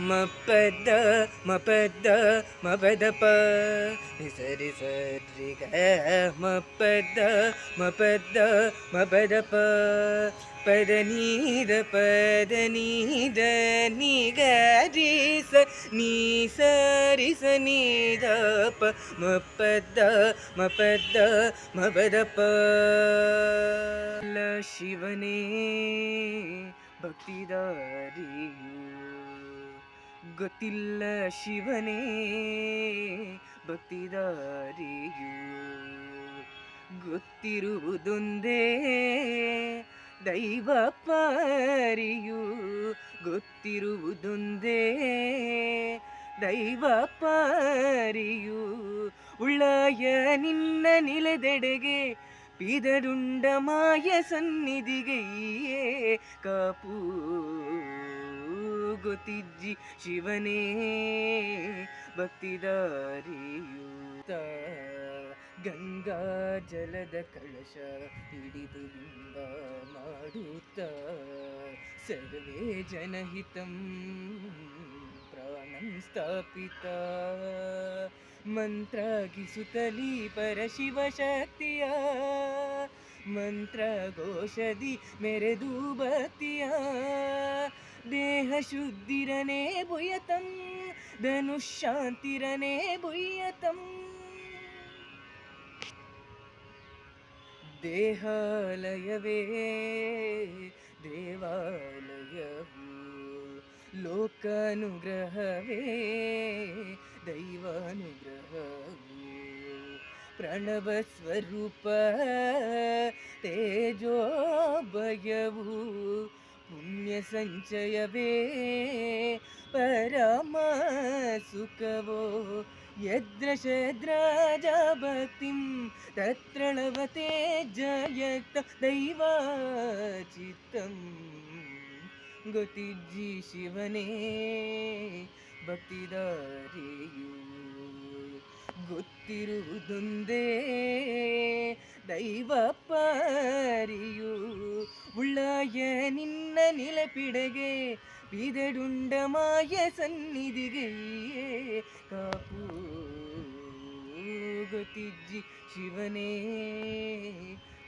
ಮಪದ ಮಪದ ಮಪದಪ ಸರಿ ಸರಿ ಗ ಮಪದ ಮಪದ ಮಪದಪ ಪದ ನೀದ ನಿಗರಿಸ ನೀ ಸರಿಸ ನೀದಪ ಮಪದ ಮಪದ ಮಪದಪ ಶಿವನೇ ಭಕ್ತಿದಾರಿಯು ಗೊತ್ತಿಲ್ಲ ಶಿವನೇ ಭಕ್ತಿದಾರಿಯು ಗೊತ್ತಿರುವುದೊಂದೇ ದೈವ ಪಾರಿಯು ಗೊತ್ತಿರುವುದೊಂದೇ ದೈವ ಪಾರಿಯು ಉಳ್ಳಾಯ ನಿನ್ನ ನಿಲದೆಡೆಗೆ ಪಿದಡುಂಡ ಮಾಯ ಸನ್ನಿಧಿಗೆ ಕಾಪು ಗೊತ್ತಿಜ್ಜಿ ಶಿವನೇ ಭಕ್ತಿದಾರಿಯು ಗಂಗಾ ಜಲದ ಕಳಶ ಹಿಡಿದು ಬಿಂಬ ಮಾಡುತ್ತ ಸರ್ವೇ ಜನಹಿತಂ ಪ್ರಾಣಂ ಸ್ಥಾಪಿತ ಮಂತ್ರಗಿಸುತ್ತಲೀ ಪರಶಿವ ಶಕ್ತಿಯ ಮಂತ್ರ ಘೋಷದಿ ಮೆರೆದು ಭಕ್ತಿಯ ದೇಹ ಶುದ್ಧಿರನೇ ಬುಯತಂ ಧನುಶಾಂತಿರನೇ ಬುಯತಂ ದೇಹಾಲಯವೇ ದೇವಾಲಯವು ಲೋಕಾನುಗ್ರಹವೇ ದೈವಾನುಗ್ರಹವು ಪ್ರಣವ ಸ್ವರೂಪ ತೇಜೋಭಯವು ಪುಣ್ಯ ಸಂಚಯವೇ ಪರಮ ಸುಖವೋ ಯದ್ರ ಶದ್ರಾಜ ಭಕ್ತಿಂ ತತ್ರಣವತೆ ಜಯತ ದೈವಾಚಿತ್ತಂ ಗೊತ್ತಿಜ್ಜಿ ಶಿವನೇ ಭಕ್ತಿದಾರಿಯು ಗೊತ್ತಿರುವುದೊಂದೇ ದೈವ ಪಾರಿಯು ಉಳ್ಳಾಯ ನಿನ್ನ ನಿಲಪಿಡೆಗೆ ಪಿದಡುಂಡ ಮಾಯ ಸನ್ನಿಧಿಗೆ ಕಾಪು ಗೊತ್ತಿಜ್ಜಿ ಶಿವನೇ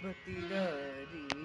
ಭಕ್ತಿದಾರಿಯು